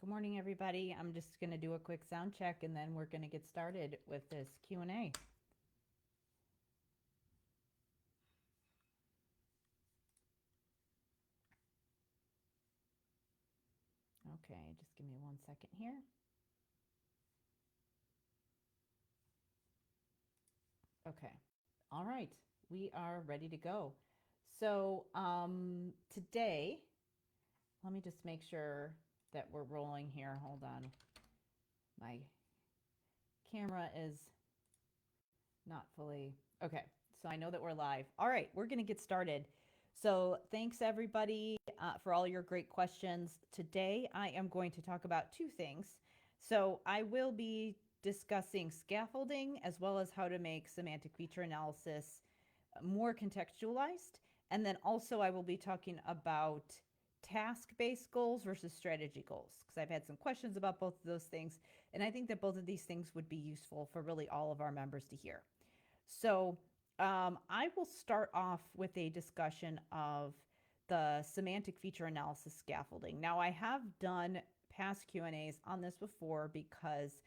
Good morning, everybody. I'm just going to do a quick sound check and then we're going to get started with this Q&A. Okay, just give me 1 second here. Okay, all right, we are ready to go. So today, let me just make sure that we're rolling here. Hold on. My camera is not fully, okay, so I know that we're live. All right, we're going to get started. So thanks everybody for all your great questions. Today I am going to talk about two things. So I will be discussing scaffolding as well as how to make semantic feature analysis more contextualized. And then also I will be talking about task-based goals versus strategy goals, because I've had some questions about both of those things. And I think that both of these things would be useful for really all of our members to hear. So I will start off with a discussion of the semantic feature analysis scaffolding. Now, I have done past Q&As on this before because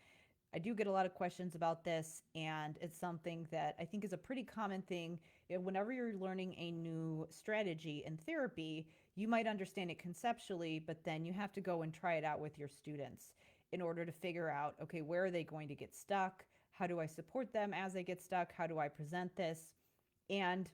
I do get a lot of questions about this, and it's something that I think is a pretty common thing. Whenever you're learning a new strategy in therapy, you might understand it conceptually, but then you have to go and try it out with your students in order to figure out, okay, where are they going to get stuck? How do I support them as they get stuck? How do I present this? And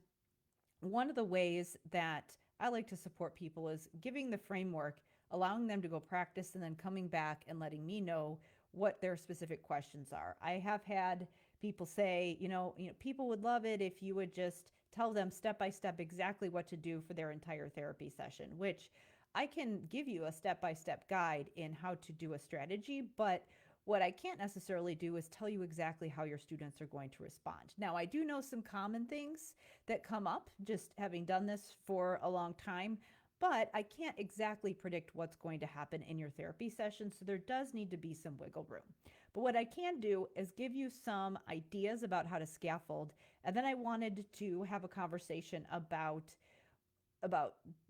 one of the ways that I like to support people is giving the framework, allowing them to go practice, and then coming back and letting me know what their specific questions are. I have had people say, people would love it if you would just tell them step by step exactly what to do for their entire therapy session, which I can give you a step-by-step guide in how to do a strategy, but what I can't necessarily do is tell you exactly how your students are going to respond. Now, I do know some common things that come up just having done this for a long time, but I can't exactly predict what's going to happen in your therapy session, so there does need to be some wiggle room. But what I can do is give you some ideas about how to scaffold, and then I wanted to have a conversation about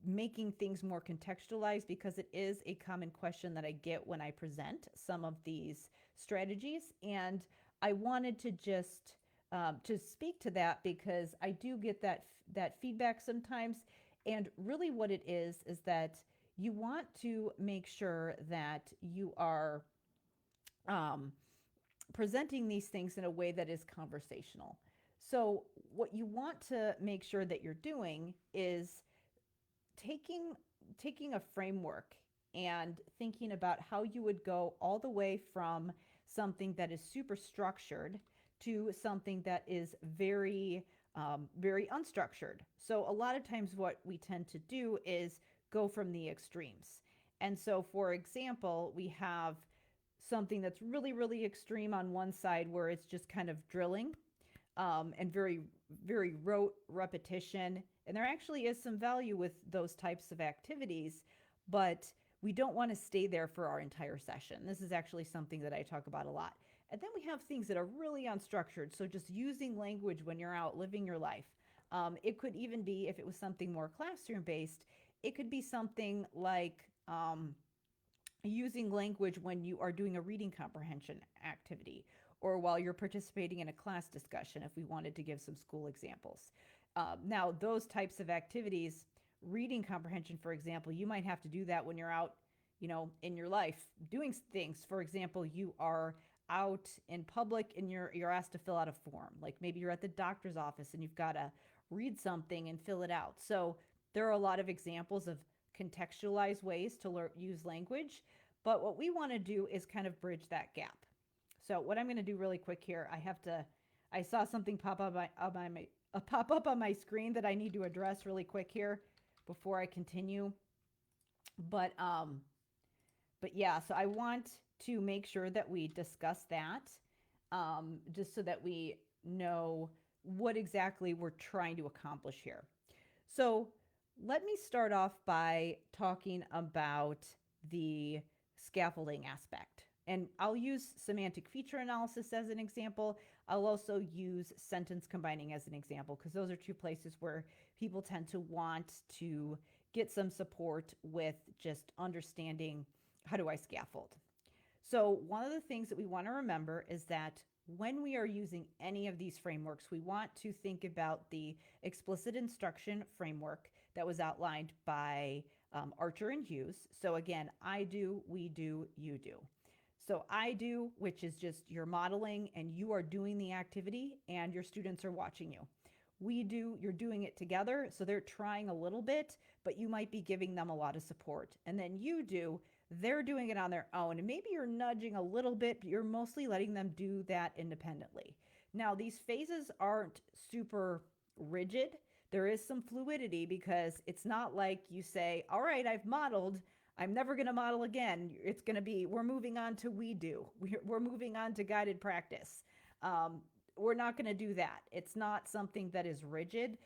making things more contextualized, because it is a common question that I get when I present some of these strategies. And I wanted to just to speak to that because I do get that feedback sometimes. And really what it is that you want to make sure that you are presenting these things in a way that is conversational. So what you want to make sure that you're doing is taking a framework and thinking about how you would go all the way from something that is super structured to something that is very unstructured. So a lot of times what we tend to do is go from the extremes. And so, for example, we have something that's really extreme on one side where it's just kind of drilling and very rote repetition. And there actually is some value with those types of activities, but we don't want to stay there for our entire session. This is actually something that I talk about a lot. And then we have things that are really unstructured. So just using language when you're out living your life. It could even be, if it was something more classroom based, it could be something like using language when you are doing a reading comprehension activity, or while you're participating in a class discussion, if we wanted to give some school examples. Now, those types of activities, reading comprehension, for example, you might have to do that when you're out, in your life doing things. For example, you are out in public and you're asked to fill out a form. Like maybe you're at the doctor's office and you've got to read something and fill it out. So there are a lot of examples of contextualized ways to use language. But what we want to do is kind of bridge that gap. So what I'm going to do really quick here, I saw something pop up on my screen that I need to address really quick here before I continue. But yeah, so I want to make sure that we discuss that just so that we know what exactly we're trying to accomplish here. So let me start off by talking about the scaffolding aspect. And I'll use semantic feature analysis as an example. I'll also use sentence combining as an example, because those are two places where people tend to want to get some support with just understanding how do I scaffold? So one of the things that we want to remember is that when we are using any of these frameworks, we want to think about the explicit instruction framework that was outlined by Archer and Hughes. So again, I do, we do, you do. So I do, which is just you're modeling and you are doing the activity and your students are watching you. We do, you're doing it together. So they're trying a little bit, but you might be giving them a lot of support. And then you do, they're doing it on their own. And maybe you're nudging a little bit, but you're mostly letting them do that independently. Now, these phases aren't super rigid. There is some fluidity because it's not like you say, all right, I've modeled, I'm never going to model again. It's going to be, we're moving on to we do. We're moving on to guided practice. We're not going to do that. It's not something that is rigid.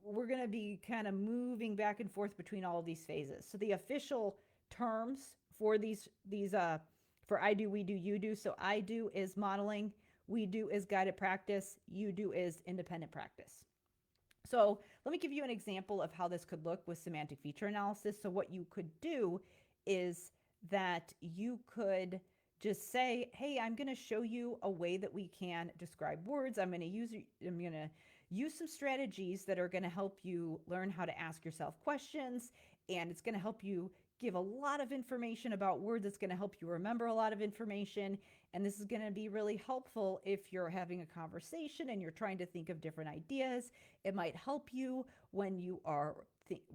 We're going to be kind of moving back and forth between all of these phases. So the official terms for these for I do, we do, you do. So I do is modeling, we do is guided practice, you do is independent practice. So let me give you an example of how this could look with semantic feature analysis. So what you could do is that you could just say, hey, I'm going to show you a way that we can describe words. I'm going to use some strategies that are going to help you learn how to ask yourself questions, and it's going to help you give a lot of information about words. It's going to help you remember a lot of information. And this is going to be really helpful if you're having a conversation and you're trying to think of different ideas. It might help you when you are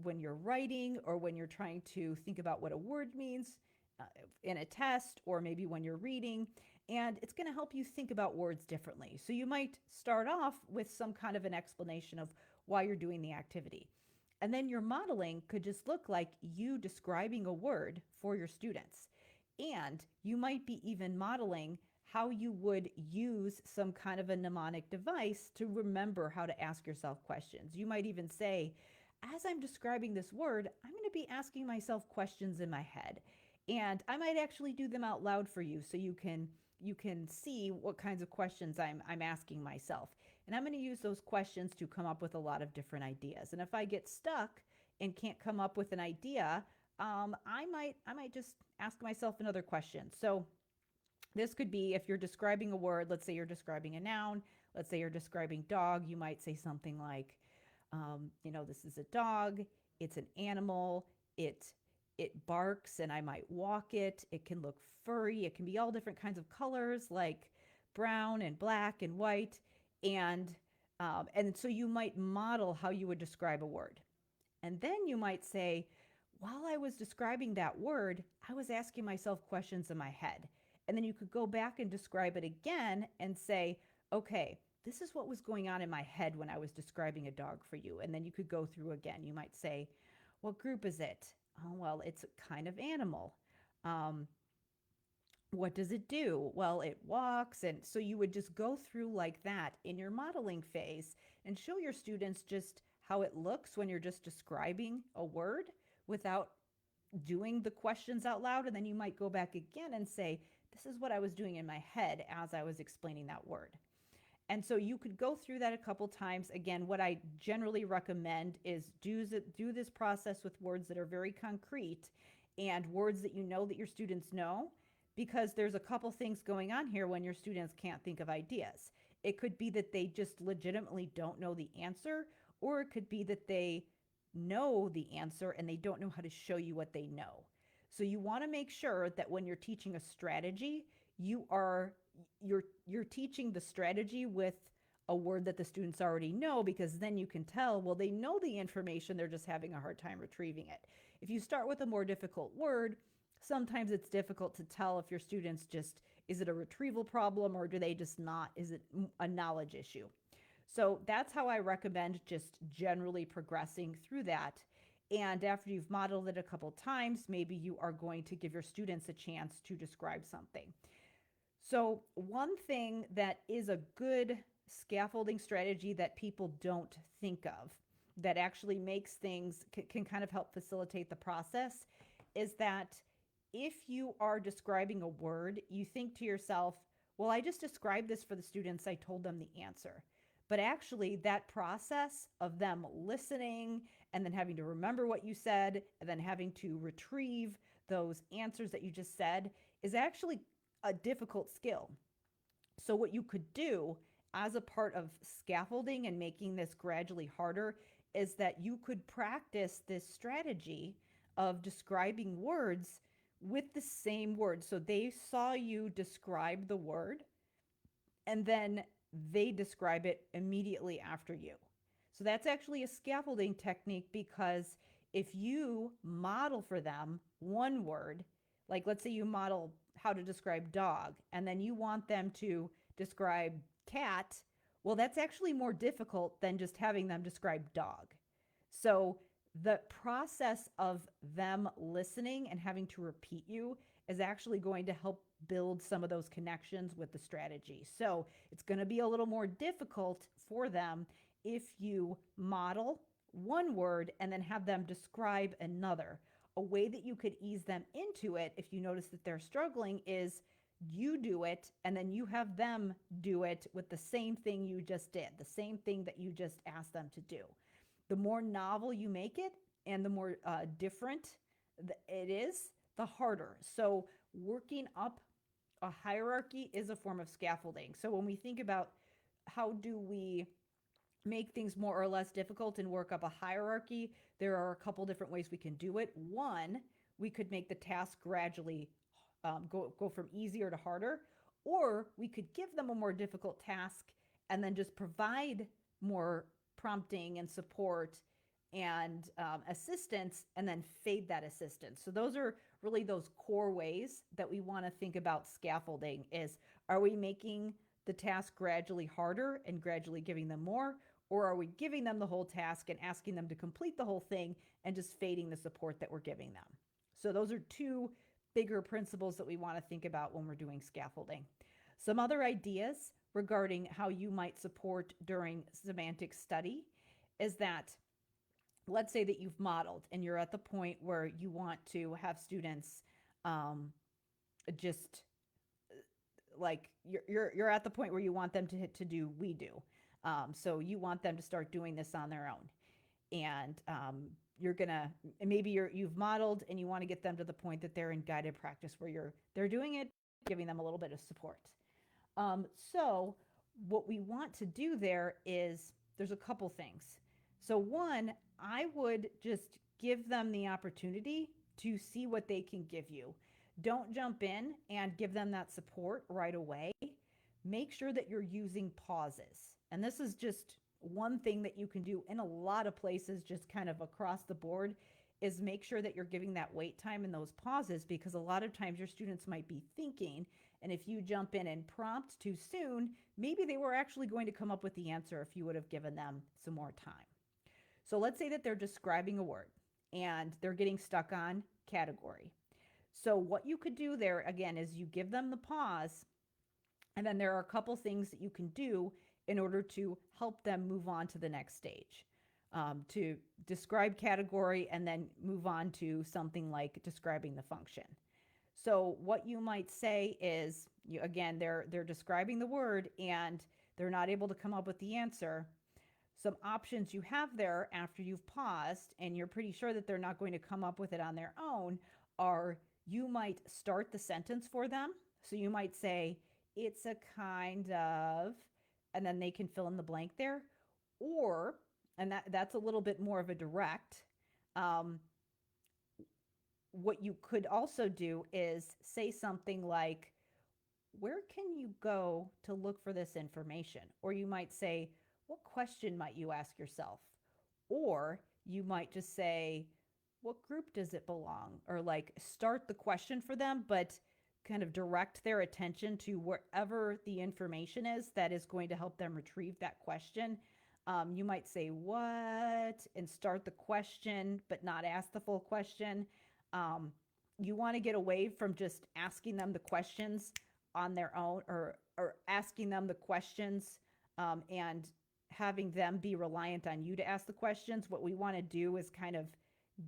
when you're writing or when you're trying to think about what a word means in a test, or maybe when you're reading. And it's going to help you think about words differently. So you might start off with some kind of an explanation of why you're doing the activity. And then your modeling could just look like you describing a word for your students. And you might be even modeling how you would use some kind of a mnemonic device to remember how to ask yourself questions. You might even say, as I'm describing this word, I'm going to be asking myself questions in my head. And I might actually do them out loud for you so you can see what kinds of questions I'm asking myself. And I'm going to use those questions to come up with a lot of different ideas. And if I get stuck and can't come up with an idea, I might just ask myself another question. So this could be if you're describing a word, let's say you're describing a noun, let's say you're describing dog, you might say something like, this is a dog, it's an animal, it barks and I might walk it. It can look furry. It can be all different kinds of colors like brown and black and white. And so you might model how you would describe a word. And then you might say, while I was describing that word, I was asking myself questions in my head. And then you could go back and describe it again and say, okay, this is what was going on in my head when I was describing a dog for you. And then you could go through again. You might say, what group is it? Oh, well, it's a kind of animal. What does it do? Well, it walks. And so you would just go through like that in your modeling phase and show your students just how it looks when you're just describing a word without doing the questions out loud. And then you might go back again and say, this is what I was doing in my head as I was explaining that word. And so you could go through that a couple times. Again, what I generally recommend is do this process with words that are very concrete and words that you know that your students know, because there's a couple things going on here when your students can't think of ideas. It could be that they just legitimately don't know the answer, or it could be that they know the answer and they don't know how to show you what they know. So you want to make sure that when you're teaching a strategy, you're teaching the strategy with a word that the students already know, because then you can tell, well, they know the information, they're just having a hard time retrieving it. If you start with a more difficult word, sometimes it's difficult to tell if your students is it a retrieval problem or do they just not, is it a knowledge issue? So that's how I recommend just generally progressing through that. And after you've modeled it a couple times, maybe you are going to give your students a chance to describe something. So one thing that is a good scaffolding strategy that people don't think of, that actually makes things, can kind of help facilitate the process, is that if you are describing a word, you think to yourself, well, I just described this for the students, I told them the answer. But actually that process of them listening and then having to remember what you said and then having to retrieve those answers that you just said is actually a difficult skill. So what you could do as a part of scaffolding and making this gradually harder is that you could practice this strategy of describing words with the same word. So they saw you describe the word and then they describe it immediately after you. So that's actually a scaffolding technique, because if you model for them one word, like let's say you model how to describe dog, and then you want them to describe cat, well, that's actually more difficult than just having them describe dog. So the process of them listening and having to repeat you is actually going to help build some of those connections with the strategy. So it's going to be a little more difficult for them if you model one word and then have them describe another. A way that you could ease them into it, if you notice that they're struggling, is you do it and then you have them do it with the same thing you just did, the same thing that you just asked them to do. The more novel you make it and the more different it is, the harder. So working up a hierarchy is a form of scaffolding. So when we think about how do we make things more or less difficult and work up a hierarchy, there are a couple different ways we can do it. One, we could make the task gradually go from easier to harder, or we could give them a more difficult task and then just provide more prompting and support and assistance, and then fade that assistance. So those are really those core ways that we want to think about scaffolding. Is, are we making the task gradually harder and gradually giving them more, or are we giving them the whole task and asking them to complete the whole thing and just fading the support that we're giving them? So those are two bigger principles that we want to think about when we're doing scaffolding. Some other ideas regarding how you might support during semantic study is that, let's say that you've modeled and you're at the point where you want to have students just like you're at the point where you want them to do we do. So you want them to start doing this on their own, and maybe you've modeled and you want to get them to the point that they're in guided practice where they're doing it, giving them a little bit of support. So what we want to do there is, there's a couple things. So one, I would just give them the opportunity to see what they can give you. Don't jump in and give them that support right away. Make sure that you're using pauses. And this is just one thing that you can do in a lot of places, just kind of across the board, is make sure that you're giving that wait time and those pauses, because a lot of times your students might be thinking, and if you jump in and prompt too soon, maybe they were actually going to come up with the answer if you would have given them some more time. So let's say that they're describing a word and they're getting stuck on category. So what you could do there, again, is you give them the pause, and then there are a couple things that you can do in order to help them move on to the next stage, to describe category and then move on to something like describing the function. So what you might say is, again, they're describing the word and they're not able to come up with the answer. Some options you have there after you've paused and you're pretty sure that they're not going to come up with it on their own are, you might start the sentence for them. So you might say, it's a kind of, and then they can fill in the blank there. Or, and that's a little bit more of a direct, what you could also do is say something like, where can you go to look for this information? Or you might say, what question might you ask yourself? Or you might just say, what group does it belong? Or like start the question for them, but kind of direct their attention to wherever the information is that is going to help them retrieve that question. You might say what and start the question, but not ask the full question. You want to get away from just asking them the questions on their own, or asking them the questions and having them be reliant on you to ask the questions. What we want to do is kind of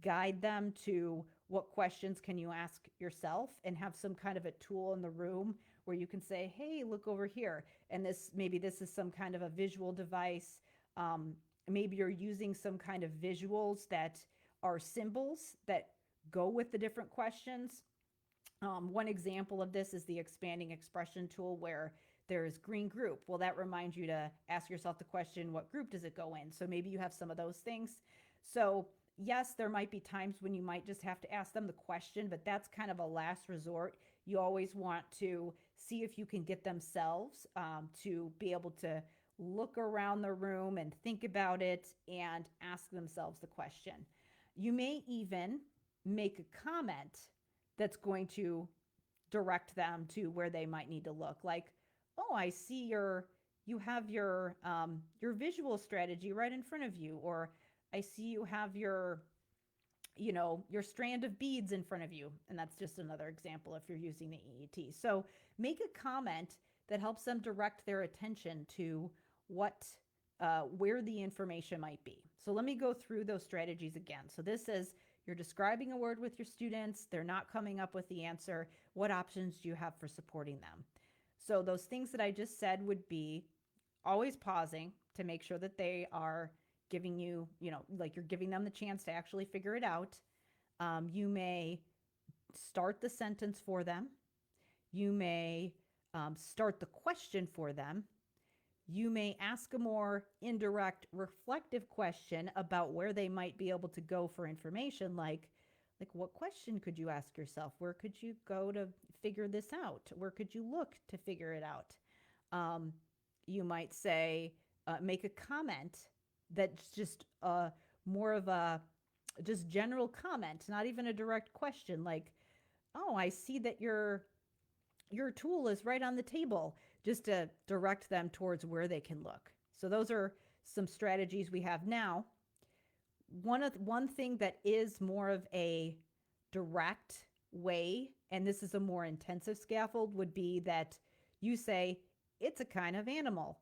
guide them to what questions can you ask yourself, and have some kind of a tool in the room where you can say, hey, look over here. And maybe this is some kind of a visual device. Maybe you're using some kind of visuals that are symbols that go with the different questions. One example of this is the expanding expression tool where there's green group. Well, that reminds you to ask yourself the question, what group does it go in? So maybe you have some of those things. So yes, there might be times when you might just have to ask them the question, but that's kind of a last resort. You always want to see if you can get themselves to be able to look around the room and think about it and ask themselves the question. You may even make a comment that's going to direct them to where they might need to look. Like, oh, I see you have your visual strategy right in front of you, or I see you have your strand of beads in front of you. And that's just another example if you're using the EET. So make a comment that helps them direct their attention to where the information might be. So let me go through those strategies again. So this is, you're describing a word with your students. They're not coming up with the answer. What options do you have for supporting them? So those things that I just said would be always pausing to make sure that they are giving you, like you're giving them the chance to actually figure it out. You may start the sentence for them. You may start the question for them. You may ask a more indirect, reflective question about where they might be able to go for information, like what question could you ask yourself? Where could you go to figure this out? Where could you look to figure it out? You might say, make a comment that's just more of a just general comment, not even a direct question, like, oh, I see that your tool is right on the table, just to direct them towards where they can look. So those are some strategies we have now. One thing that is more of a direct way, and this is a more intensive scaffold, would be that you say, it's a kind of animal.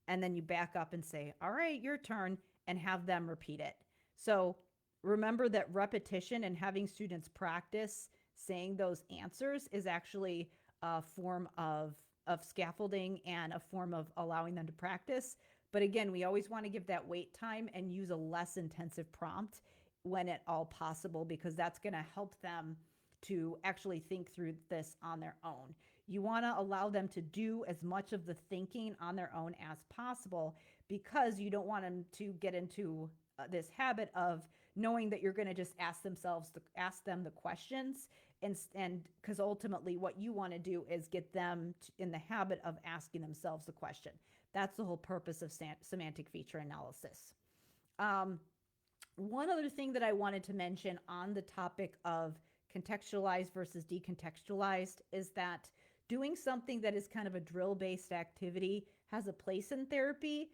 And then you back up and say, all right, your turn, and have them repeat it. So remember that repetition and having students practice saying those answers is actually a form of scaffolding and a form of allowing them to practice. But again, we always want to give that wait time and use a less intensive prompt when at all possible, because that's going to help them to actually think through this on their own. You want to allow them to do as much of the thinking on their own as possible, because you don't want them to get into this habit of knowing that you're going to just ask them the questions, and because ultimately what you want to do is get them in the habit of asking themselves the question. That's the whole purpose of semantic feature analysis. One other thing that I wanted to mention on the topic of contextualized versus decontextualized is that doing something that is kind of a drill-based activity has a place in therapy,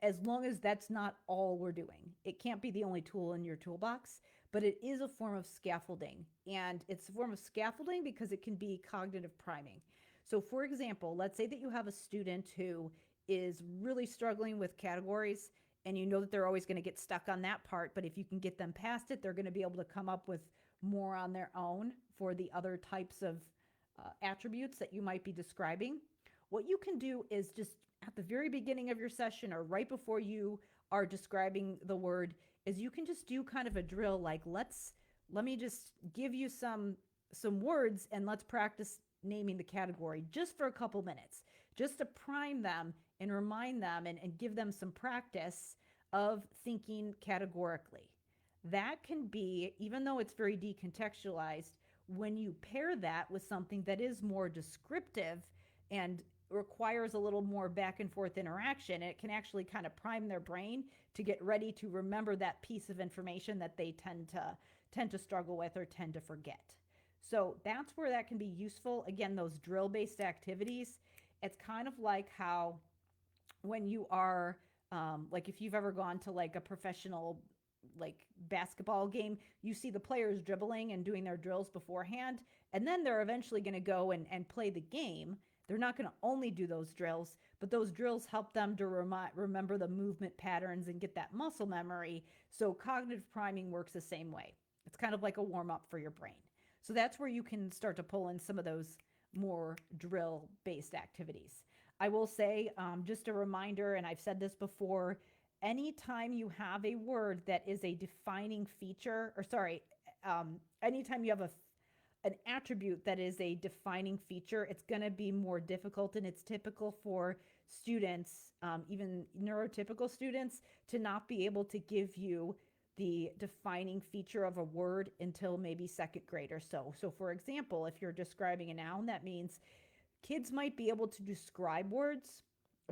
as long as that's not all we're doing. It can't be the only tool in your toolbox, but it is a form of scaffolding. And it's a form of scaffolding because it can be cognitive priming. So for example, let's say that you have a student who is really struggling with categories, and you know that they're always going to get stuck on that part, but if you can get them past it, they're going to be able to come up with more on their own for the other types of attributes that you might be describing. What you can do is just at the very beginning of your session or right before you are describing the word, is you can just do kind of a drill, like let me just give you some words and let's practice naming the category just for a couple minutes, just to prime them and remind them and give them some practice of thinking categorically. That can be, even though it's very decontextualized, when you pair that with something that is more descriptive and requires a little more back and forth interaction, it can actually kind of prime their brain to get ready to remember that piece of information that they tend to struggle with or tend to forget. So that's where that can be useful. Again, those drill-based activities, it's kind of like how when you are, like if you've ever gone to like a professional like basketball game, you see the players dribbling and doing their drills beforehand, and then they're eventually going to go and play the game. They're not going to only do those drills, but those drills help them to remember the movement patterns and get that muscle memory. So cognitive priming works the same way. It's kind of like a warm-up for your brain. So that's where you can start to pull in some of those more drill-based activities. I will say, just a reminder, and I've said this before, anytime you have a word that is a defining feature, or sorry, anytime you have an attribute that is a defining feature, it's going to be more difficult, and it's typical for students, even neurotypical students, to not be able to give you the defining feature of a word until maybe second grade or so. So for example, if you're describing a noun, that means kids might be able to describe words,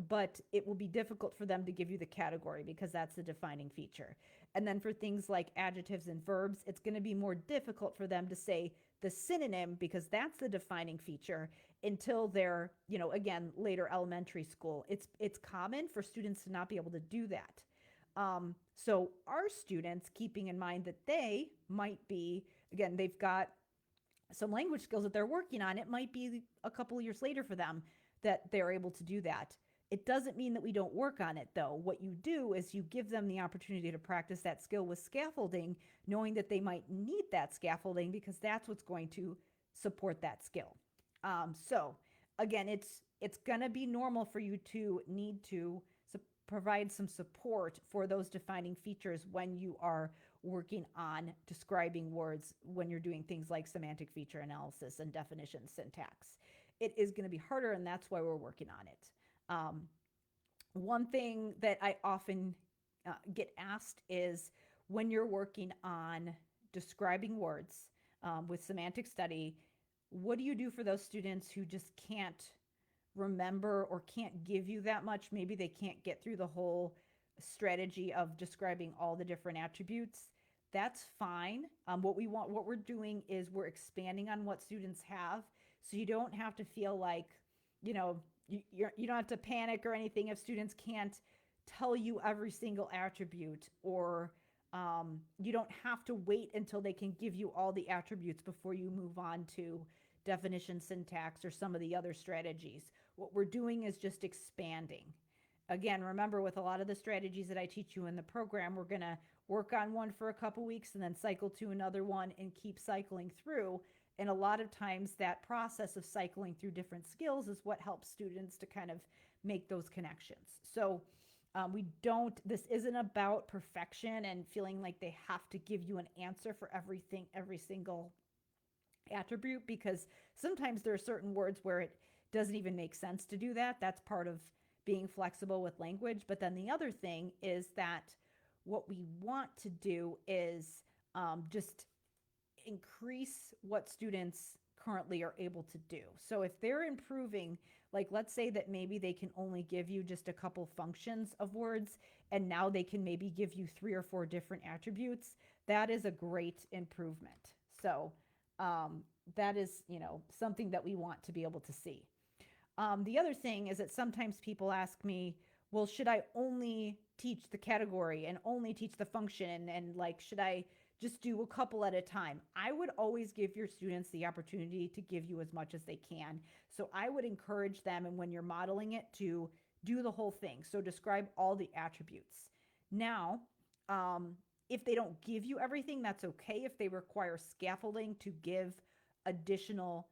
but it will be difficult for them to give you the category because that's the defining feature. And then for things like adjectives and verbs, it's going to be more difficult for them to say the synonym because that's the defining feature until they're, again, later elementary school. It's common for students to not be able to do that. So our students, keeping in mind that they might be, again, they've got some language skills that they're working on, it might be a couple of years later for them that they're able to do that. It doesn't mean that we don't work on it, though. What you do is you give them the opportunity to practice that skill with scaffolding, knowing that they might need that scaffolding because that's what's going to support that skill. So again, it's going to be normal for you to need to provide some support for those defining features when you are working on describing words, when you're doing things like semantic feature analysis and definition syntax. It is going to be harder, and that's why we're working on it. One thing that I often get asked is when you're working on describing words with semantic study, what do you do for those students who just can't remember or can't give you that much? Maybe they can't get through the whole strategy of describing all the different attributes. That's fine. What we're doing is we're expanding on what students have, so you don't have to feel like, you don't have to panic or anything if students can't tell you every single attribute, or you don't have to wait until they can give you all the attributes before you move on to definition syntax or some of the other strategies. What we're doing is just expanding. Again, remember, with a lot of the strategies that I teach you in the program, we're going to work on one for a couple weeks and then cycle to another one and keep cycling through. And a lot of times that process of cycling through different skills is what helps students to kind of make those connections. So this isn't about perfection and feeling like they have to give you an answer for everything, every single attribute, because sometimes there are certain words where it doesn't even make sense to do that. That's part of being flexible with language. But then the other thing is that what we want to do is just increase what students currently are able to do. So if they're improving, like let's say that maybe they can only give you just a couple functions of words, and now they can maybe give you 3 or 4 different attributes, that is a great improvement. So that is, something that we want to be able to see. The other thing is that sometimes people ask me, well, should I only teach the category and only teach the function, and like, should I just do a couple at a time? I would always give your students the opportunity to give you as much as they can. So I would encourage them, and when you're modeling it, to do the whole thing. So describe all the attributes. Now, if they don't give you everything, that's okay. If they require scaffolding to give additional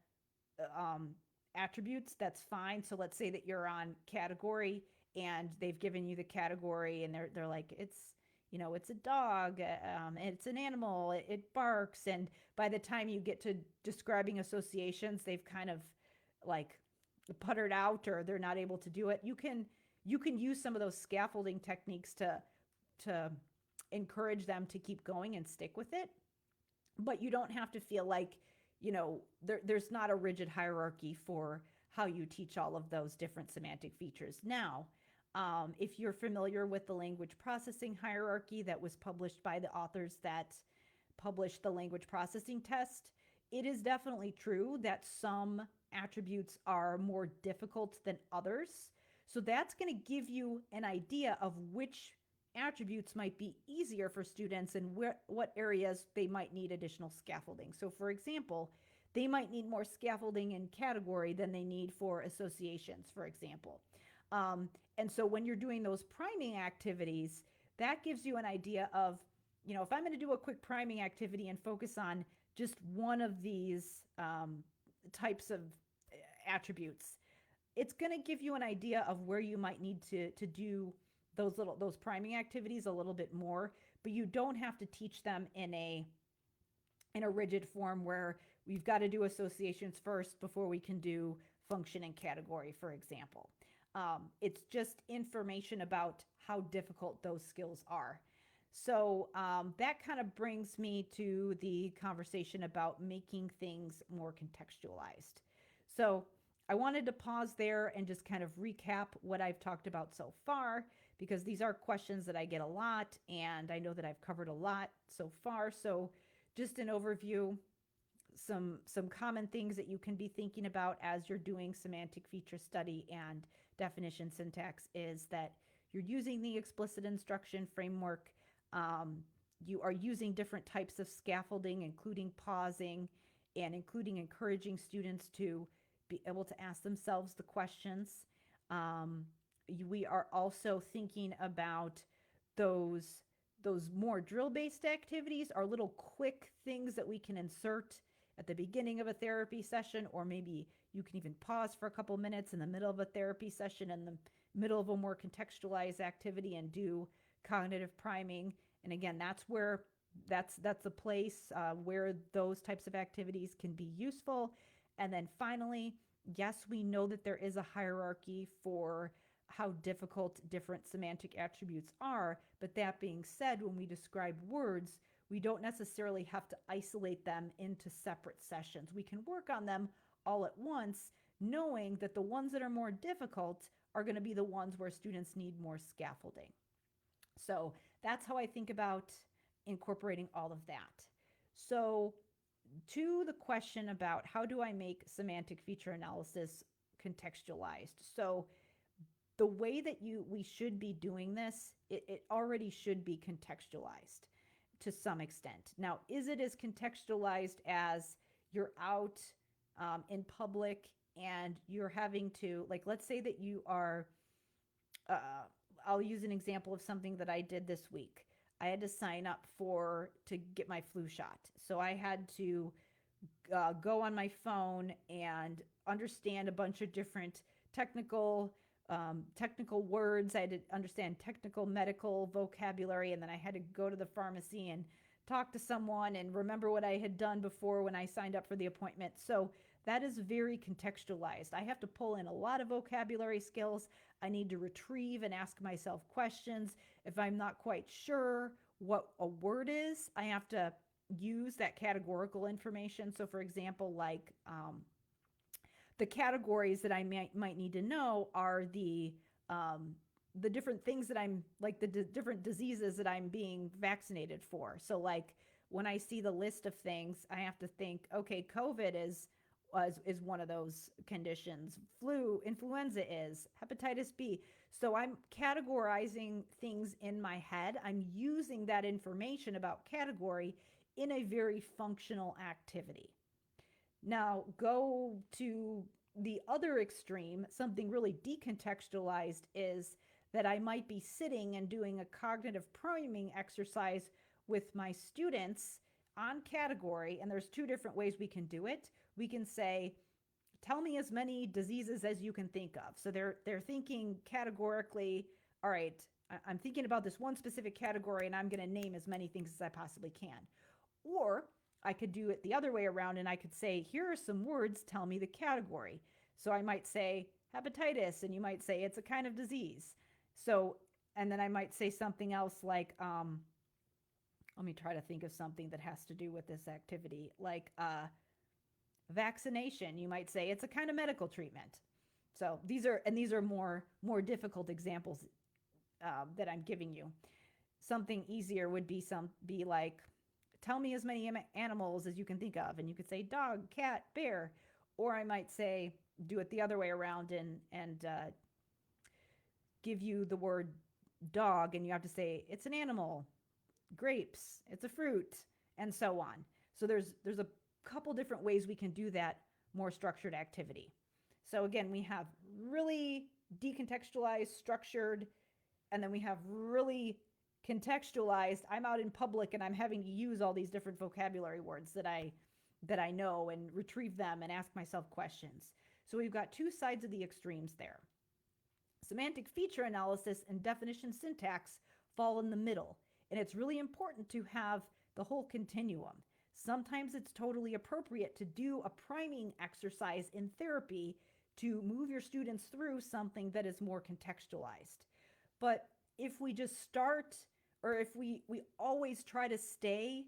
attributes, that's fine. So let's say that you're on category and they've given you the category and they're like, it's a dog, it's an animal, it barks. And by the time you get to describing associations, they've kind of like puttered out, or they're not able to do it. You can use some of those scaffolding techniques to encourage them to keep going and stick with it. But you don't have to feel like, there's not a rigid hierarchy for how you teach all of those different semantic features. Now, if you're familiar with the language processing hierarchy that was published by the authors that published the language processing test, it is definitely true that some attributes are more difficult than others. So that's going to give you an idea of which attributes might be easier for students and what areas they might need additional scaffolding. So for example, they might need more scaffolding in category than they need for associations, for example. And so when you're doing those priming activities, that gives you an idea of, if I'm going to do a quick priming activity and focus on just one of these types of attributes, it's going to give you an idea of where you might need to do those priming activities a little bit more, but you don't have to teach them in a in a rigid form where we've got to do associations first before we can do function and category, for example. It's just information about how difficult those skills are. So that kind of brings me to the conversation about making things more contextualized. So I wanted to pause there and just kind of recap what I've talked about so far, because these are questions that I get a lot, and I know that I've covered a lot so far. So just an overview, some common things that you can be thinking about as you're doing semantic feature study and definition syntax is that you're using the explicit instruction framework. You are using different types of scaffolding, including pausing and including encouraging students to be able to ask themselves the questions. We are also thinking about those more drill-based activities are little quick things that we can insert at the beginning of a therapy session, or maybe you can even pause for a couple minutes in the middle of a therapy session, in the middle of a more contextualized activity, and do cognitive priming. And again, that's a place where those types of activities can be useful. And then finally, yes, we know that there is a hierarchy for how difficult different semantic attributes are. But that being said, when we describe words, we don't necessarily have to isolate them into separate sessions. We can work on them all at once, knowing that the ones that are more difficult are going to be the ones where students need more scaffolding. So that's how I think about incorporating all of that. So to the question about how do I make semantic feature analysis contextualized? So the way that we should be doing this, it already should be contextualized to some extent. Now, is it as contextualized as you're out in public and you're having to, like, let's say that you are, I'll use an example of something that I did this week. I had to sign up to get my flu shot. So I had to go on my phone and understand a bunch of different technical words. I had to understand technical medical vocabulary, and then I had to go to the pharmacy and talk to someone and remember what I had done before when I signed up for the appointment. So that is very contextualized. I have to pull in a lot of vocabulary skills. I need to retrieve and ask myself questions. If I'm not quite sure what a word is, I have to use that categorical information. So for example, like the categories that I might need to know are the different things that I'm, like the different diseases that I'm being vaccinated for. So like when I see the list of things, I have to think, okay, COVID is one of those conditions. Influenza is, hepatitis B. So I'm categorizing things in my head. I'm using that information about category in a very functional activity. Now go to the other extreme. Something really decontextualized is that I might be sitting and doing a cognitive priming exercise with my students on category, and there's two different ways we can do it. We can say, tell me as many diseases as you can think of. So they're thinking categorically, all right, I'm thinking about this one specific category and I'm going to name as many things as I possibly can. Or I could do it the other way around and I could say, here are some words, tell me the category. So I might say hepatitis, and you might say it's a kind of disease. So, and then I might say something else like, let me try to think of something that has to do with this activity, like vaccination. You might say it's a kind of medical treatment. So these are more difficult examples that I'm giving you. Something easier would be like, tell me as many animals as you can think of, and you could say dog, cat, bear. Or I might say, do it the other way around and give you the word dog, and you have to say it's an animal, grapes, it's a fruit, and so on. So there's a couple different ways we can do that more structured activity. So again, we have really decontextualized, structured, and then we have really contextualized. I'm out in public and I'm having to use all these different vocabulary words that I know and retrieve them and ask myself questions. So we've got two sides of the extremes there. Semantic feature analysis and definition syntax fall in the middle. And it's really important to have the whole continuum. Sometimes it's totally appropriate to do a priming exercise in therapy to move your students through something that is more contextualized. But if we just start, or if we always try to stay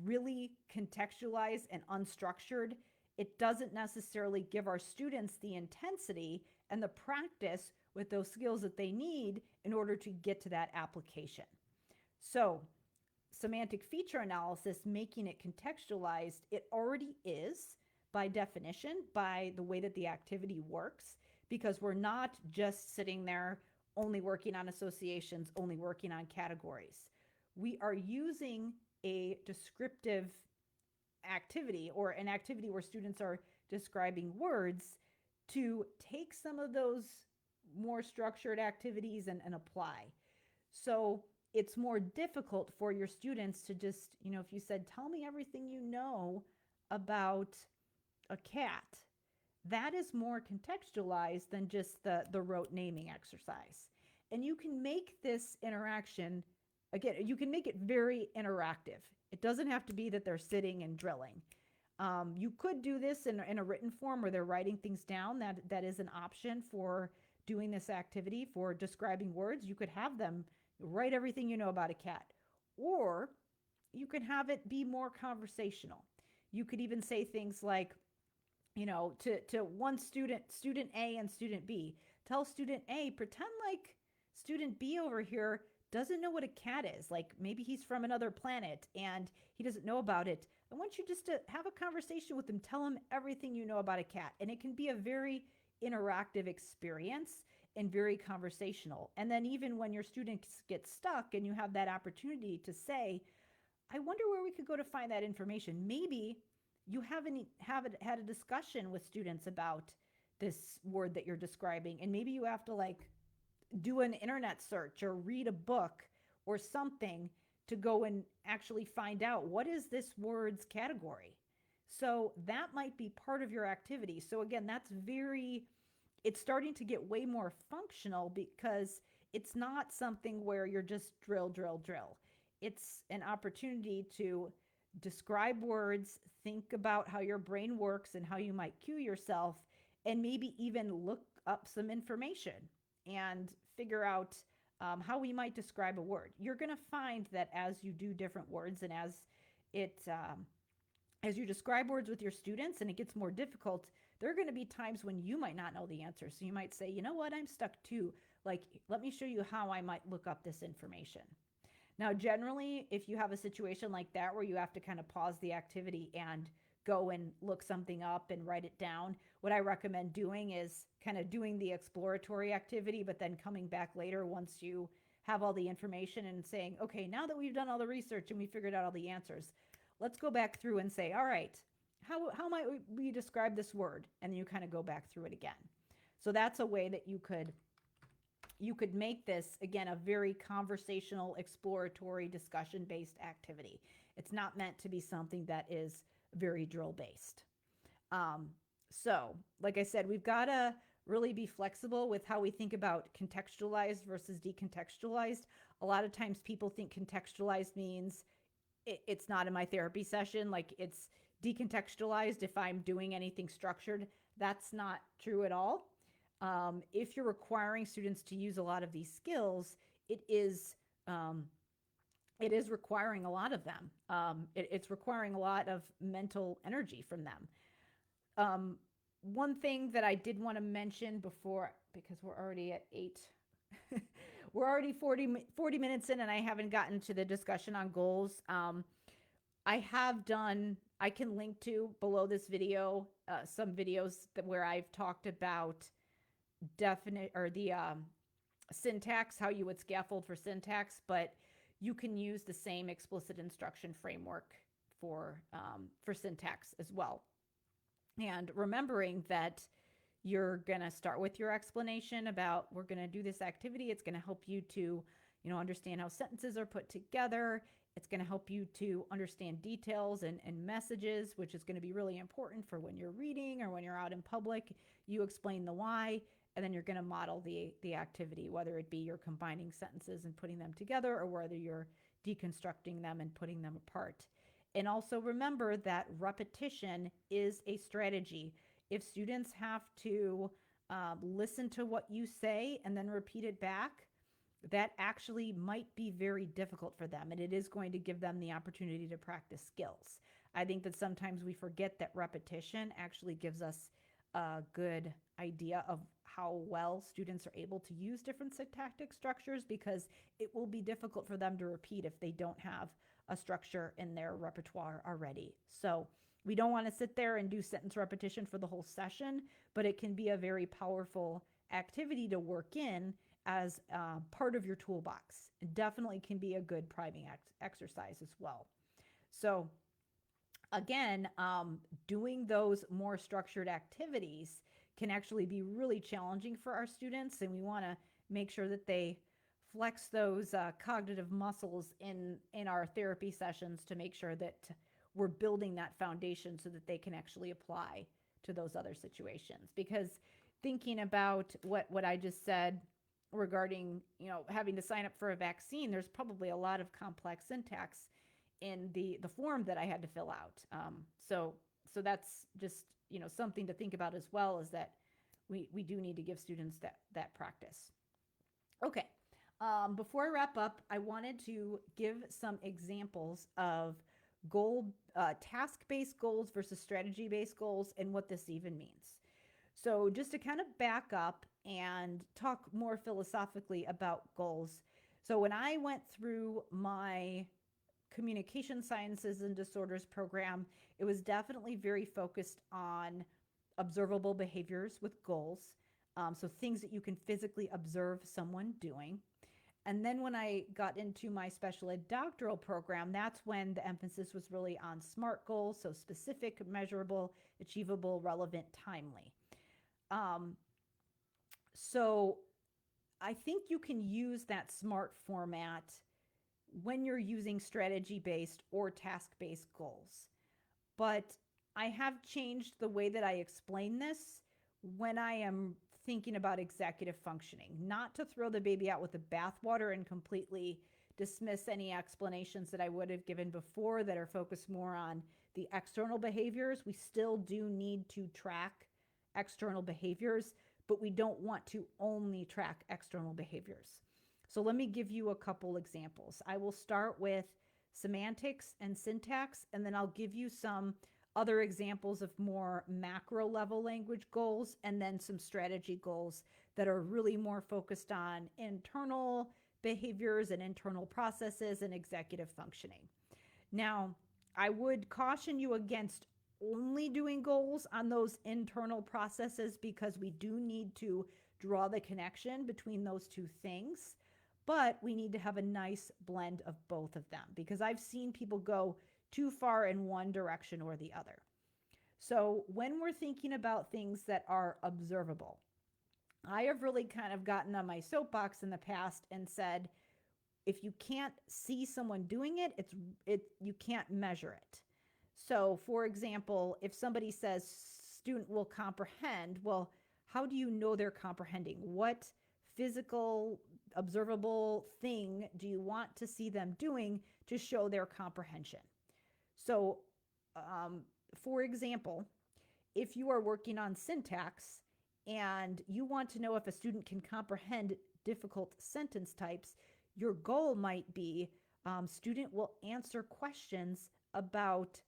really contextualized and unstructured, it doesn't necessarily give our students the intensity and the practice with those skills that they need in order to get to that application. So semantic feature analysis, making it contextualized, it already is by definition, by the way that the activity works, because we're not just sitting there only working on associations, only working on categories. We are using a descriptive activity, or an activity where students are describing words, to take some of those more structured activities and apply. So it's more difficult for your students to just, if you said, tell me everything you know about a cat, that is more contextualized than just the rote naming exercise. And you can make this interaction, again, you can make it very interactive. It doesn't have to be that they're sitting and drilling. You could do this in a written form where they're writing things down. That is an option for doing this activity, for describing words. You could have them write everything you know about a cat. Or you can have it be more conversational. You could even say things like, to one student A and student B, tell student A, pretend like student B over here doesn't know what a cat is. Like maybe he's from another planet and he doesn't know about it. I want you just to have a conversation with him. Tell him everything you know about a cat. And it can be a very interactive experience and very conversational. And then even when your students get stuck and you have that opportunity to say, I wonder where we could go to find that information. Maybe you haven't had a discussion with students about this word that you're describing. And maybe you have to do an internet search or read a book or something to go and actually find out what is this word's category. So that might be part of your activity. So again, it's starting to get way more functional because it's not something where you're just drill. It's an opportunity to describe words, think about how your brain works and how you might cue yourself, and maybe even look up some information and figure out how we might describe a word. You're going to find that as you do different words and as you describe words with your students and it gets more difficult, there are going to be times when you might not know the answer. So you might say, you know what, I'm stuck too. Let me show you how I might look up this information. Now, generally, if you have a situation like that where you have to kind of pause the activity and go and look something up and write it down, what I recommend doing is kind of doing the exploratory activity, but then coming back later once you have all the information and saying, okay, now that we've done all the research and we figured out all the answers, let's go back through and say, all right, how might we describe this word? And then you kind of go back through it again. So that's a way that you could make this, again, a very conversational, exploratory, discussion-based activity. It's not meant to be something that is very drill-based. So, like I said, we've got to really be flexible with how we think about contextualized versus decontextualized. A lot of times people think contextualized means it's not in my therapy session, like it's decontextualized if I'm doing anything structured. That's not true at all. If you're requiring students to use a lot of these skills, it is requiring a lot of them. It's requiring a lot of mental energy from them. One thing that I did want to mention before, because we're already at 8, we're already 40 minutes in and I haven't gotten to the discussion on goals. I can link to below this video some videos where I've talked about syntax, how you would scaffold for syntax, but you can use the same explicit instruction framework for syntax as well. And remembering that you're going to start with your explanation about, we're going to do this activity. It's going to help you to, understand how sentences are put together. It's going to help you to understand details and messages, which is going to be really important for when you're reading or when you're out in public. You explain the why, and then you're going to model the activity, whether it be you're combining sentences and putting them together or whether you're deconstructing them and putting them apart. And also remember that repetition is a strategy. If students have to listen to what you say and then repeat it back, that actually might be very difficult for them, and it is going to give them the opportunity to practice skills. I think that sometimes we forget that repetition actually gives us a good idea of how well students are able to use different syntactic structures, because it will be difficult for them to repeat if they don't have a structure in their repertoire already. So we don't want to sit there and do sentence repetition for the whole session, but it can be a very powerful activity to work in as part of your toolbox. It definitely can be a good priming exercise as well. So again, doing those more structured activities can actually be really challenging for our students, and we want to make sure that they flex those cognitive muscles in our therapy sessions to make sure that we're building that foundation so that they can actually apply to those other situations. Because thinking about what I just said regarding, having to sign up for a vaccine, there's probably a lot of complex syntax in the form that I had to fill out. So that's just, something to think about as well, is that we do need to give students that practice. Okay. Before I wrap up, I wanted to give some examples of task-based goals versus strategy-based goals and what this even means. So just to kind of back up and talk more philosophically about goals. So when I went through my communication sciences and disorders program, it was definitely very focused on observable behaviors with goals. So things that you can physically observe someone doing. And then when I got into my special ed doctoral program, that's when the emphasis was really on SMART goals. So specific, measurable, achievable, relevant, timely. So I think you can use that SMART format when you're using strategy-based or task-based goals. But I have changed the way that I explain this when I am thinking about executive functioning, not to throw the baby out with the bathwater and completely dismiss any explanations that I would have given before that are focused more on the external behaviors. We still do need to track external behaviors, but we don't want to only track external behaviors. So let me give you a couple examples. I will start with semantics and syntax, and then I'll give you some other examples of more macro level language goals, and then some strategy goals that are really more focused on internal behaviors and internal processes and executive functioning. Now, I would caution you against only doing goals on those internal processes, because we do need to draw the connection between those two things, but we need to have a nice blend of both of them, because I've seen people go too far in one direction or the other. So when we're thinking about things that are observable, I have really kind of gotten on my soapbox in the past and said, if you can't see someone doing it, you can't measure it. So for example, if somebody says student will comprehend, well, how do you know they're comprehending? What physical observable thing do you want to see them doing to show their comprehension? So for example, if you are working on syntax and you want to know if a student can comprehend difficult sentence types, your goal might be student will answer questions about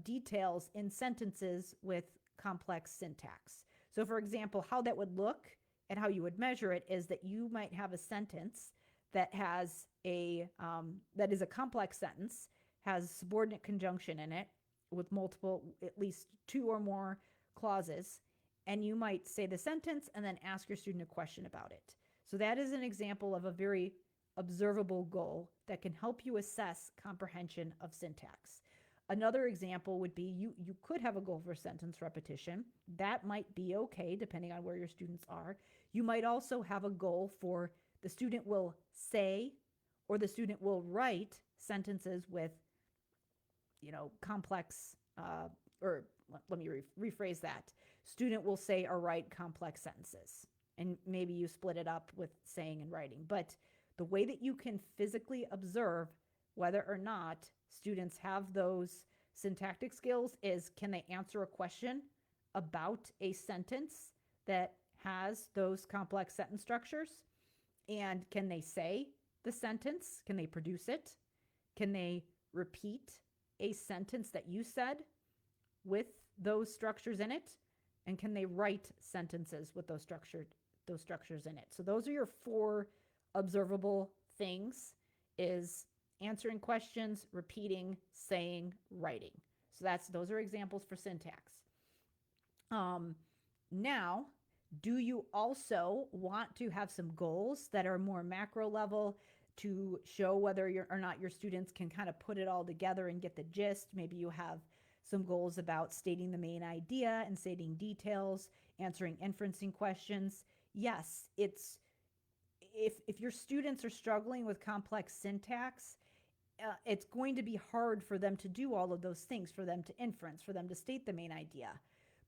details in sentences with complex syntax. So for example, how that would look and how you would measure it is that you might have a sentence that has that is a complex sentence, has subordinate conjunction in it with multiple, at least two or more clauses, and you might say the sentence and then ask your student a question about it. So that is an example of a very observable goal that can help you assess comprehension of syntax. Another example would be you could have a goal for sentence repetition. That might be okay depending on where your students are. You might also have a goal for the student will say or the student will write sentences with, complex, or let me rephrase that. Student will say or write complex sentences. And maybe you split it up with saying and writing. But the way that you can physically observe whether or not students have those syntactic skills is, can they answer a question about a sentence that has those complex sentence structures? And can they say the sentence? Can they produce it? Can they repeat a sentence that you said with those structures in it? And can they write sentences with those structures in it? So those are your 4 observable things: is answering questions, repeating, saying, writing. So those are examples for syntax. Now, do you also want to have some goals that are more macro level to show whether or not your students can kind of put it all together and get the gist? Maybe you have some goals about stating the main idea and stating details, answering inferencing questions. Yes, if your students are struggling with complex syntax, it's going to be hard for them to do all of those things, for them to inference, for them to state the main idea.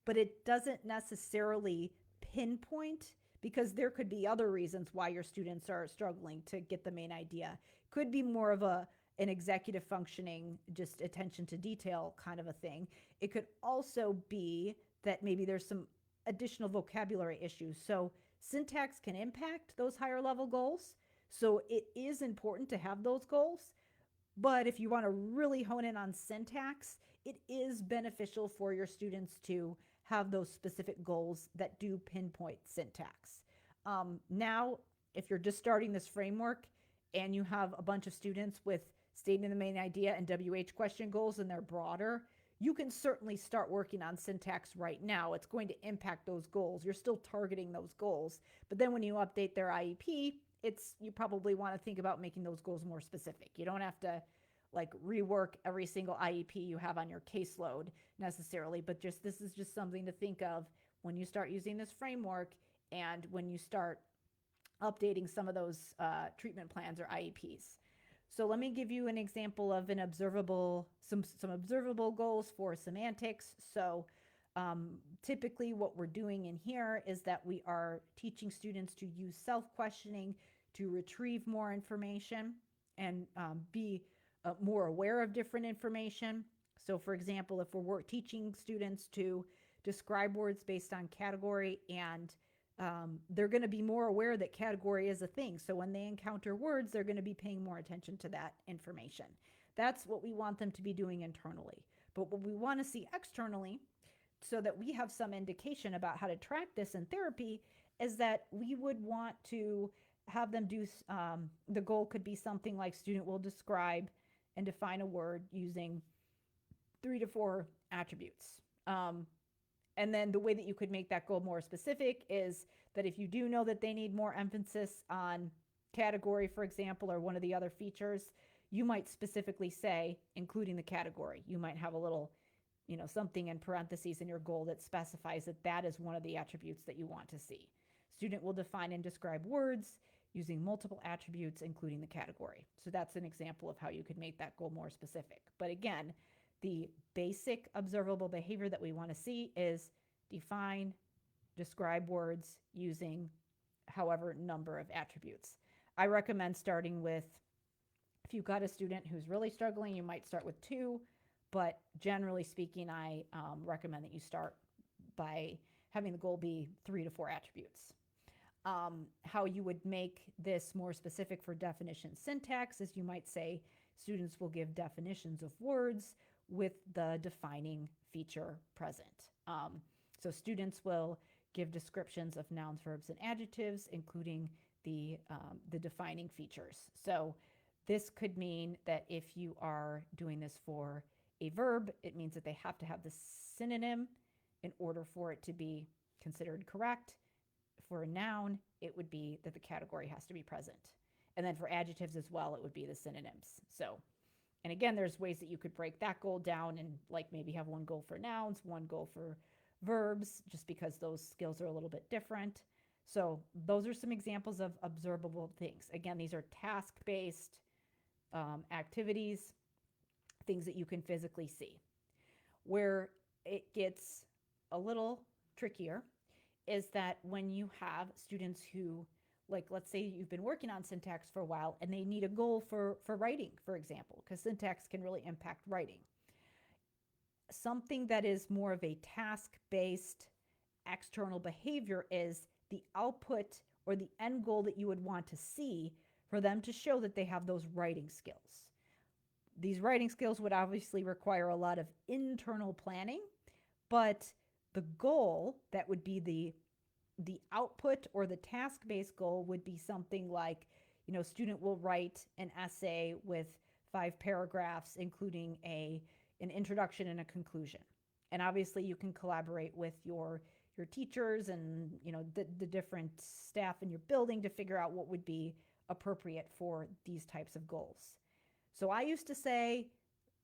But it doesn't necessarily pinpoint, because there could be other reasons why your students are struggling to get the main idea. Could be more of an executive functioning, just attention to detail kind of a thing. It could also be that maybe there's some additional vocabulary issues. So syntax can impact those higher level goals. So it is important to have those goals. But if you want to really hone in on syntax, it is beneficial for your students to have those specific goals that do pinpoint syntax. Now, if you're just starting this framework and you have a bunch of students with stating the main idea and WH question goals and they're broader, you can certainly start working on syntax right now. It's going to impact those goals. You're still targeting those goals. But then when you update their IEP, you probably want to think about making those goals more specific. You don't have to like rework every single IEP you have on your caseload necessarily, but this is just something to think of when you start using this framework and when you start updating some of those treatment plans or IEPs. So let me give you an example of some observable goals for semantics. So typically what we're doing in here is that we are teaching students to use self-questioning to retrieve more information and be more aware of different information. So for example, if we're teaching students to describe words based on category, and they're going to be more aware that category is a thing. So when they encounter words, they're going to be paying more attention to that information. That's what we want them to be doing internally. But what we want to see externally, so that we have some indication about how to track this in therapy, is that we would want to have them do, the goal could be something like student will describe and define a word using 3 to 4 attributes. And then the way that you could make that goal more specific is that if you do know that they need more emphasis on category, for example, or one of the other features, you might specifically say, including the category. You might have a little, something in parentheses in your goal that specifies that that is one of the attributes that you want to see. Student will define and describe words using multiple attributes, including the category. So that's an example of how you could make that goal more specific. But again, the basic observable behavior that we want to see is define, describe words using however number of attributes. I recommend starting with, if you've got a student who's really struggling, you might start with 2, but generally speaking, I recommend that you start by having the goal be 3 to 4 attributes. How you would make this more specific for definition syntax is you might say students will give definitions of words with the defining feature present. So students will give descriptions of nouns, verbs, and adjectives, including the defining features. So this could mean that if you are doing this for a verb, it means that they have to have the synonym in order for it to be considered correct. For a noun, it would be that the category has to be present. And then for adjectives as well, it would be the synonyms. So, and again, there's ways that you could break that goal down and like maybe have one goal for nouns, one goal for verbs, just because those skills are a little bit different. So those are some examples of observable things. Again, these are task-based activities, things that you can physically see. Where it gets a little trickier is that when you have students who like let's say you've been working on syntax for a while and they need a goal for writing, for example, because syntax can really impact writing. Something that is more of a task-based external behavior is the output or the end goal that you would want to see for them to show that they have those writing skills. These writing skills would obviously require a lot of internal planning, but the goal that would be the output or the task-based goal would be something like, student will write an essay with 5 paragraphs, including an introduction and a conclusion. And obviously you can collaborate with your teachers and the different staff in your building to figure out what would be appropriate for these types of goals. So I used to say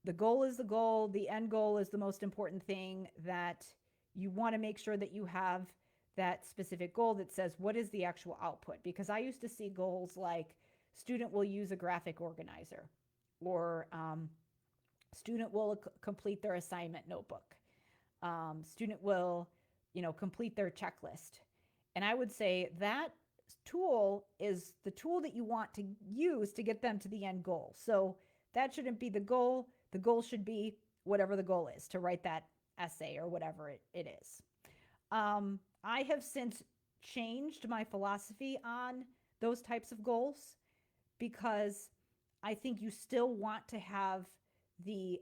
the goal is the goal, the end goal is the most important thing, that you want to make sure that you have that specific goal that says what is the actual output. Because I used to see goals like student will use a graphic organizer, or student will complete their assignment notebook. Student will, complete their checklist. And I would say that tool is the tool that you want to use to get them to the end goal. So that shouldn't be the goal. The goal should be whatever the goal is, to write that essay or whatever it is. I have since changed my philosophy on those types of goals, because I think you still want to have the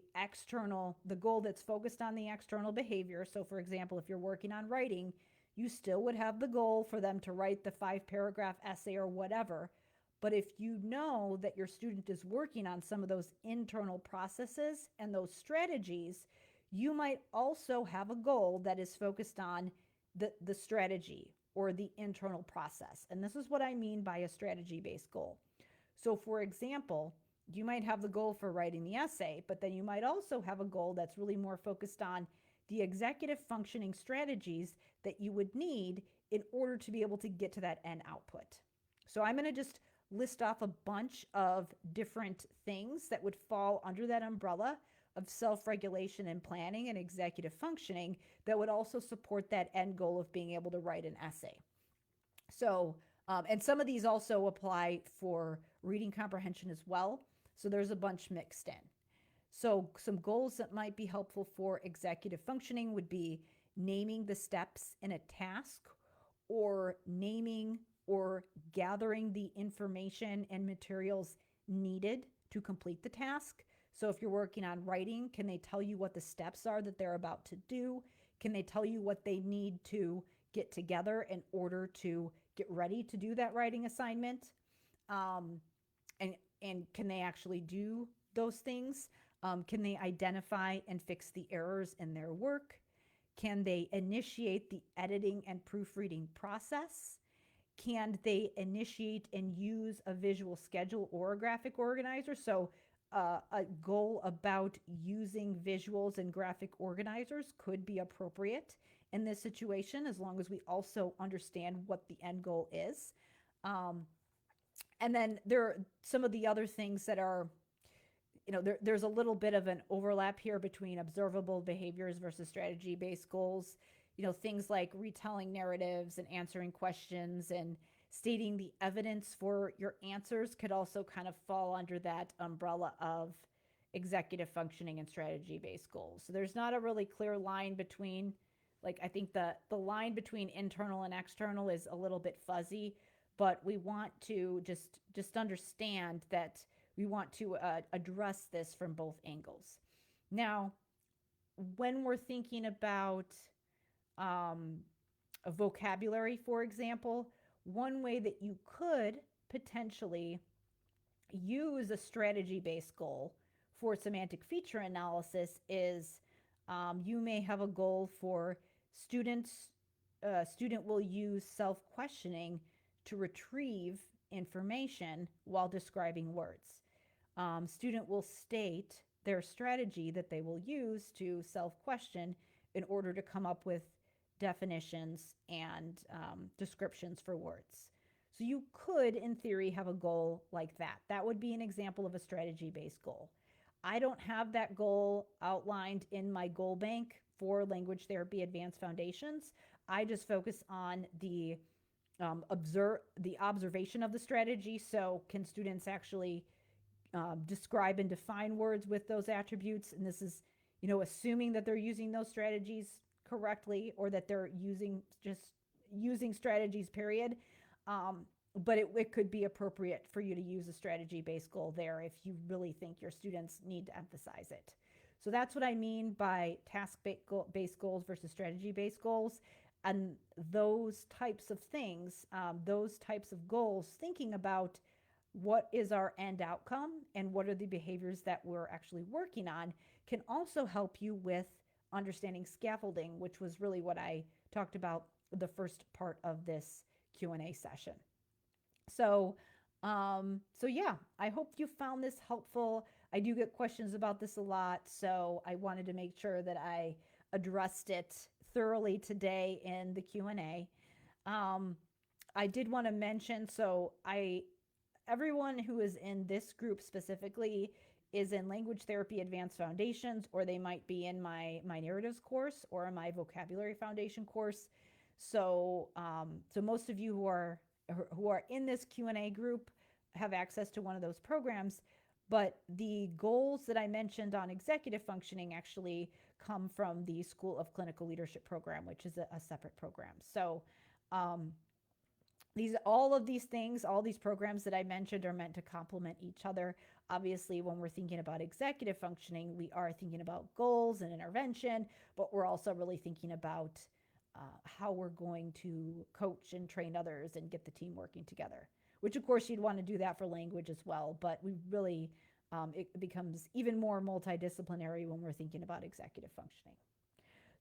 goal that's focused on the external behavior. So for example, if you're working on writing, you still would have the goal for them to write the 5-paragraph essay or whatever. But if you know that your student is working on some of those internal processes and those strategies, you might also have a goal that is focused on the strategy or the internal process. And this is what I mean by a strategy-based goal. So for example, you might have the goal for writing the essay, but then you might also have a goal that's really more focused on the executive functioning strategies that you would need in order to be able to get to that end output. So I'm going to just list off a bunch of different things that would fall under that umbrella of self-regulation and planning and executive functioning that would also support that end goal of being able to write an essay. So, and some of these also apply for reading comprehension as well. So there's a bunch mixed in. So some goals that might be helpful for executive functioning would be naming the steps in a task, or naming or gathering the information and materials needed to complete the task. So if you're working on writing, can they tell you what the steps are that they're about to do? Can they tell you what they need to get together in order to get ready to do that writing assignment? And can they actually do those things? Can they identify and fix the errors in their work? Can they initiate the editing and proofreading process? Can they initiate and use a visual schedule or a graphic organizer? So a goal about using visuals and graphic organizers could be appropriate in this situation, as long as we also understand what the end goal is. And then there are some of the other things that are, there's a little bit of an overlap here between observable behaviors versus strategy-based goals. Things like retelling narratives and answering questions and stating the evidence for your answers could also kind of fall under that umbrella of executive functioning and strategy-based goals. So there's not a really clear line between, I think the line between internal and external is a little bit fuzzy, but we want to just understand that we want to address this from both angles. Now, when we're thinking about a vocabulary, for example, one way that you could potentially use a strategy-based goal for semantic feature analysis is you may have a goal for student will use self-questioning to retrieve information while describing words. Student will state their strategy that they will use to self-question in order to come up with definitions and descriptions for words. So you could, in theory, have a goal like that. That would be an example of a strategy-based goal. I don't have that goal outlined in my goal bank for Language Therapy Advanced Foundations. I just focus on the observation of the strategy. So can students actually describe and define words with those attributes? And this is, assuming that they're using those strategies correctly, or that they're using strategies, period. But it could be appropriate for you to use a strategy-based goal there if you really think your students need to emphasize it. So that's what I mean by task-based goals versus strategy-based goals. And those types of things, those types of goals, thinking about what is our end outcome and what are the behaviors that we're actually working on, can also help you with understanding scaffolding, which was really what I talked about the first part of this Q&A session. So yeah, I hope you found this helpful. I do get questions about this a lot, so I wanted to make sure that I addressed it thoroughly today in the Q&A. I did want to mention, everyone who is in this group specifically is in Language Therapy Advanced Foundations, or they might be in my narratives course or my vocabulary foundation course. So most of you who are in this Q&A group have access to one of those programs, but the goals that I mentioned on executive functioning actually come from the School of Clinical Leadership program, which is a separate program. So all of these things, all these programs that I mentioned are meant to complement each other. Obviously, when we're thinking about executive functioning, we are thinking about goals and intervention, but we're also really thinking about how we're going to coach and train others and get the team working together, which of course you'd want to do that for language as well, but we really, it becomes even more multidisciplinary when we're thinking about executive functioning.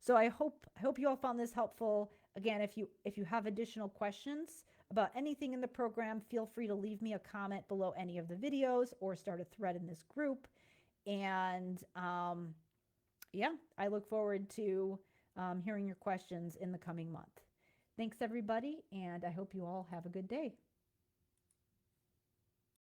So I hope you all found this helpful. Again, if you have additional questions about anything in the program, feel free to leave me a comment below any of the videos or start a thread in this group. And yeah, I look forward to hearing your questions in the coming month. Thanks, everybody, and I hope you all have a good day.